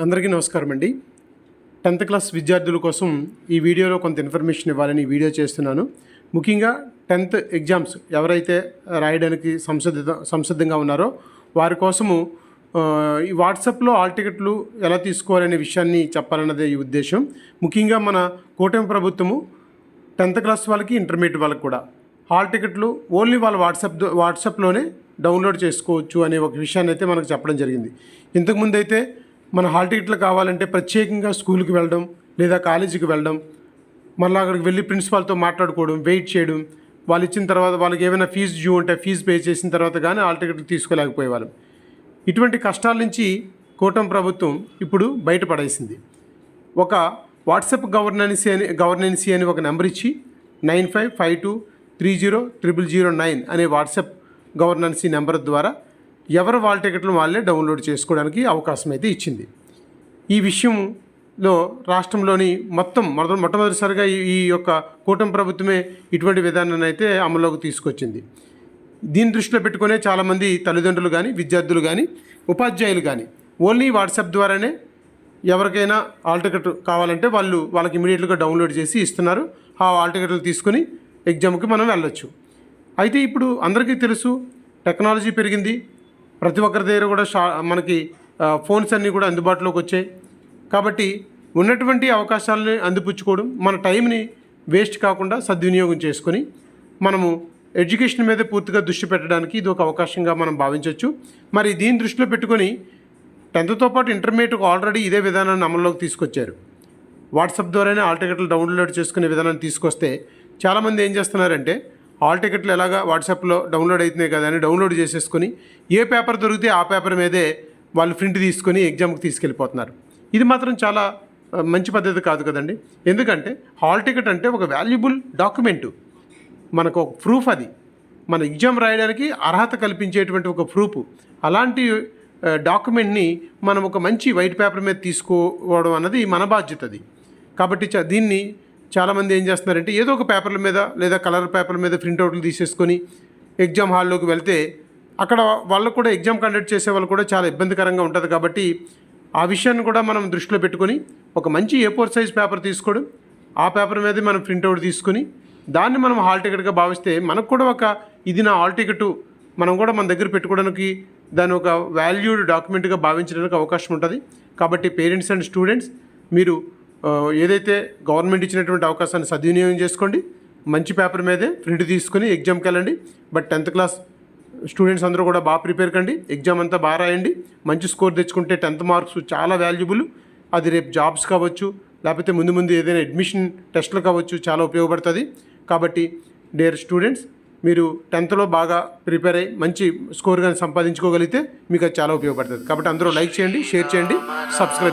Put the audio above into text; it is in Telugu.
అందరికీ నమస్కారం అండి. 10th క్లాస్ విద్యార్థుల కోసం ఈ వీడియోలో కొంత ఇన్ఫర్మేషన్ ఇవ్వాలని ఈ వీడియో చేస్తున్నాను. ముఖ్యంగా 10th ఎగ్జామ్స్ ఎవరైతే రాయడానికి సంసిద్ధంగా ఉన్నారో వారి కోసము ఈ వాట్సాప్లో హాల్ టికెట్లు ఎలా తీసుకోవాలనే విషయాన్ని చెప్పాలన్నదే ఈ ఉద్దేశం. ముఖ్యంగా మన కూటమి ప్రభుత్వము 10th క్లాస్ వాళ్ళకి, ఇంటర్మీడియట్ వాళ్ళకి కూడా హాల్ టికెట్లు ఓన్లీ వాళ్ళ వాట్సాప్లోనే డౌన్లోడ్ చేసుకోవచ్చు అనే ఒక విషయాన్ని అయితే మనకు చెప్పడం జరిగింది. ఇంతకుముందు అయితే మన హాల్ టికెట్లు కావాలంటే ప్రత్యేకంగా స్కూల్కి వెళ్ళడం లేదా కాలేజీకి వెళ్ళడం, మళ్ళీ అక్కడికి వెళ్ళి ప్రిన్సిపాల్తో మాట్లాడుకోవడం, వెయిట్ చేయడం, వాళ్ళు ఇచ్చిన తర్వాత వాళ్ళకి ఏమైనా ఫీజు డ్యూ ఉంటే ఫీజు పే చేసిన తర్వాత కానీ హాల్ టికెట్లు తీసుకోలేకపోయేవాళ్ళం. ఇటువంటి కష్టాల నుంచి కూటమి ప్రభుత్వం ఇప్పుడు బయటపడేసింది. ఒక వాట్సాప్ గవర్నెన్సీ అని ఒక నెంబర్ ఇచ్చి 9552300009 అనే వాట్సాప్ గవర్నెన్సీ నెంబర్ ద్వారా ఎవరు వాళ్ళ టికెట్లు వాళ్ళే డౌన్లోడ్ చేసుకోవడానికి అవకాశం అయితే ఇచ్చింది. ఈ విషయంలో రాష్ట్రంలోని మొట్టమొదటిసారిగా ఈ యొక్క కూటమి ప్రభుత్వమే ఇటువంటి విధానాన్ని అయితే అమల్లోకి తీసుకొచ్చింది. దీని దృష్టిలో పెట్టుకునే చాలామంది తల్లిదండ్రులు కానీ, విద్యార్థులు కానీ, ఉపాధ్యాయులు కానీ ఓన్లీ వాట్సాప్ ద్వారానే ఎవరికైనా హాల్ టికెట్ కావాలంటే వాళ్ళకి ఇమీడియట్గా డౌన్లోడ్ చేసి ఇస్తున్నారు. ఆ హాల్ టికెట్లు తీసుకుని ఎగ్జామ్కి మనం వెళ్ళొచ్చు. అయితే ఇప్పుడు అందరికీ తెలుసు, టెక్నాలజీ పెరిగింది. ప్రతి ఒక్కరి దగ్గర కూడా మనకి ఫోన్స్ అన్నీ కూడా అందుబాటులోకి వచ్చాయి. కాబట్టి ఉన్నటువంటి అవకాశాలని అందిపుచ్చుకోవడం, మన టైంని వేస్ట్ కాకుండా సద్వినియోగం చేసుకొని మనము ఎడ్యుకేషన్ మీద పూర్తిగా దృష్టి పెట్టడానికి ఇది ఒక అవకాశంగా మనం భావించవచ్చు. మరి దీన్ని దృష్టిలో పెట్టుకొని 10th పాటు ఇంటర్మీడియట్కి ఆల్రెడీ ఇదే విధానాన్ని అమల్లోకి తీసుకొచ్చారు. వాట్సాప్ ద్వారానే హాల్ టికెట్లు డౌన్లోడ్ చేసుకునే విధానాన్ని తీసుకొస్తే చాలామంది ఏం చేస్తున్నారంటే హాల్ టికెట్లు ఎలాగా వాట్సాప్లో డౌన్లోడ్ అవుతున్నాయి కదా అని డౌన్లోడ్ చేసేసుకొని ఏ పేపర్ దొరికితే ఆ పేపర్ మీదే వాళ్ళు ప్రింట్ తీసుకొని ఎగ్జామ్కి తీసుకెళ్ళిపోతున్నారు. ఇది మాత్రం చాలా మంచి పద్ధతి కాదు కదండి. ఎందుకంటే హాల్ టికెట్ అంటే ఒక వాల్యుబుల్ డాక్యుమెంటు, మనకు ఒక ప్రూఫ్. అది మన ఎగ్జామ్ రాయడానికి అర్హత కల్పించేటువంటి ఒక ప్రూఫ్. అలాంటి డాక్యుమెంట్ని మనం ఒక మంచి వైట్ పేపర్ మీద తీసుకోవడం అన్నది మన బాధ్యత. అది కాబట్టి దీన్ని చాలామంది ఏం చేస్తున్నారంటే ఏదో ఒక పేపర్ల మీద లేదా కలర్ పేపర్ల మీద ప్రింట్అవుట్లు తీసేసుకొని ఎగ్జామ్ హాల్లోకి వెళ్తే అక్కడ వాళ్ళకు కూడా ఎగ్జామ్ కండక్ట్ చేసే వాళ్ళు కూడా చాలా ఇబ్బందికరంగా ఉంటుంది. కాబట్టి ఆ విషయాన్ని కూడా మనం దృష్టిలో పెట్టుకొని ఒక మంచి A4 సైజ్ పేపర్ తీసుకోవడం, ఆ పేపర్ మీద మనం ప్రింట్అవుట్ తీసుకొని దాన్ని మనం హాల్ టికెట్గా భావిస్తే మనకు కూడా ఇది నా హాల్ టికెట్ మనం కూడా మన దగ్గర పెట్టుకోవడానికి, దాన్ని ఒక వాల్యూడ్ డాక్యుమెంట్గా భావించడానికి అవకాశం ఉంటుంది. కాబట్టి పేరెంట్స్ అండ్ స్టూడెంట్స్, మీరు ఏదైతే గవర్నమెంట్ ఇచ్చినటువంటి అవకాశాన్ని సద్వినియోగం చేసుకోండి. మంచి పేపర్ మీదే ప్రింట్ తీసుకుని ఎగ్జామ్కి వెళ్ళండి. బట్ 10th క్లాస్ స్టూడెంట్స్ అందరూ కూడా బాగా ప్రిపేర్ కండి. ఎగ్జామ్ అంతా బాగా రాయండి. మంచి స్కోర్ తెచ్చుకుంటే 10th మార్క్స్ చాలా వాల్యుబుల్. అది రేపు జాబ్స్ కావచ్చు, లేకపోతే ముందు ఏదైనా అడ్మిషన్ టెస్ట్లు కావచ్చు, చాలా ఉపయోగపడుతుంది. కాబట్టి డియర్ స్టూడెంట్స్, మీరు 10thలో బాగా ప్రిపేర్ అయ్యి మంచి స్కోర్ కానీ సంపాదించుకోగలిగితే మీకు అది చాలా ఉపయోగపడుతుంది. కాబట్టి అందరూ లైక్ చేయండి, షేర్ చేయండి, సబ్స్క్రైబ్